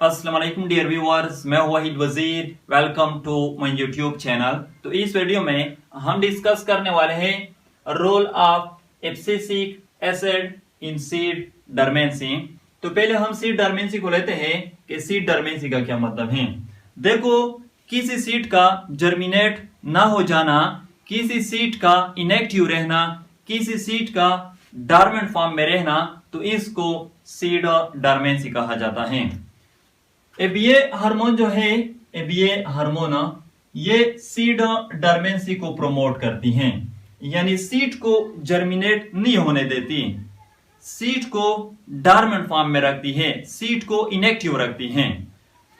अस्सलाम वालेकुम dear viewers, मैं हूं Wahid Wazir. Welcome to my YouTube channel. तो इस वीडियो में हम डिस्कस करने वाले हैं role of abscisic acid in seed dormancy. तो पहले हम सीड डर्मेंसी को लेते हैं कि सीड डर्मेंसी का क्या मतलब है। देखो, किसी सीड का जर्मिनेट ना हो जाना, किसी सीड का इनएक्टिव रहना, किसी सीड का डॉर्मेंट फॉर्म में रहना, तो इसको सीड डर्मेंसी कहा जाता है। एबीए हार्मोन जो है, एबीए हार्मोन ये सीड डर्मेंसी को प्रमोट करती हैं, यानी सीड को जर्मिनेट नहीं होने देती, सीड को डॉर्मेंट फॉर्म में रखती है, सीड को इनएक्टिव रखती हैं।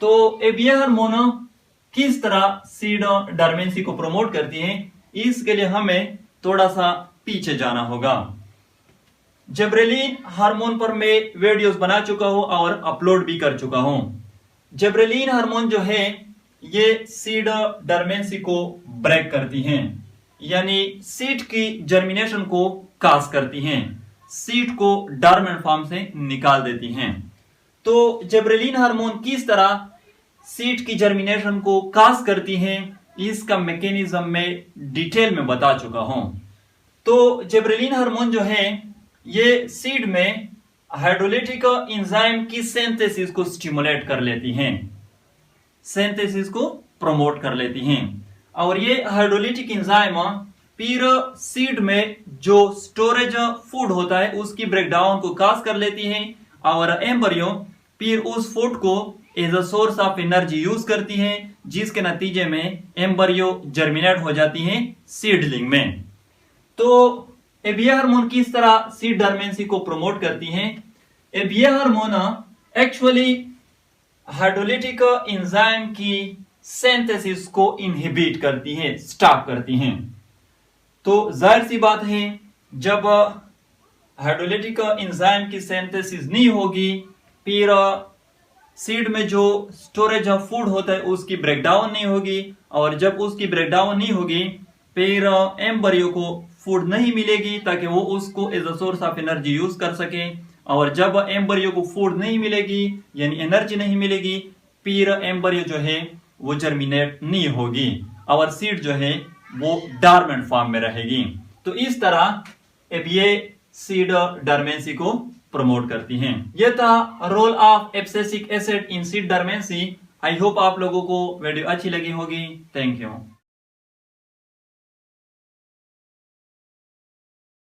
तो एबीए हार्मोन किस तरह सीड डर्मेंसी को प्रमोट करती हैं, इसके लिए हमें थोड़ा सा पीछे जाना होगा। जिबरेलिन हार्मोन पर मैं वीडियोस बना चुका हूं और अपलोड भी कर चुका हूं। जिबरेलिन हार्मोन जो है ये सीड डर्मेंसी को ब्रेक करती हैं, यानी सीड की जर्मिनेशन को कास करती हैं, सीड को डॉर्मेंट फॉर्म से निकाल देती हैं। तो जिबरेलिन हार्मोन किस तरह सीड की जर्मिनेशन को कास करती हैं, इसका मैकेनिज्म में डिटेल में बता चुका हूं। तो जिबरेलिन हार्मोन जो है ये सीड में हाइड्रोलिटिक एंजाइम की सिंथेसिस को स्टिमुलेट कर लेती हैं, सिंथेसिस को प्रमोट कर लेती हैं। और ये हाइड्रोलिटिक एंजाइम फिर सीड में जो स्टोरेज फूड होता है उसकी ब्रेकडाउन को काज कर लेती हैं, और एम्ब्रियो फिर उस फूड को as a source of energy use करती हैं, जिसके नतीजे में एम्ब्रियो जर्मिनेट हो जाती हैं सीडलिंग में। तो एबीए हार्मोन किस तरह सीड डर्मेंसी को प्रमोट करती हैं। ABA hormone actually hydrolytic enzyme की सिंथेसिस को इनहिबिट करती है, स्टॉप करती हैं। तो जाहिर सी बात है, जब हाइड्रोलिटिक एंजाइम की सिंथेसिस नहीं होगी, फिर सीड में जो स्टोरेज ऑफ फूड होता है उसकी ब्रेकडाउन नहीं होगी, और जब उसकी ब्रेकडाउन नहीं होगी फिर एम्ब्रियो को फूड नहीं मिलेगी ताकि वो उसको as a source of energy use कर सके। और जब एम्ब्रियो को फूड नहीं मिलेगी यानी एनर्जी नहीं मिलेगी, फिर एम्ब्रियो जो है वो जर्मिनेट नहीं होगी और सीड जो है वो डॉर्मेंट फॉर्म में रहेगी। तो इस तरह एबीए सीड डर्मेंसी को प्रमोट करती हैं। यह था role of abscisic acid in seed dormancy. I hope आप लोगों को वीडियो अच्छी लगी होगी। Thank you.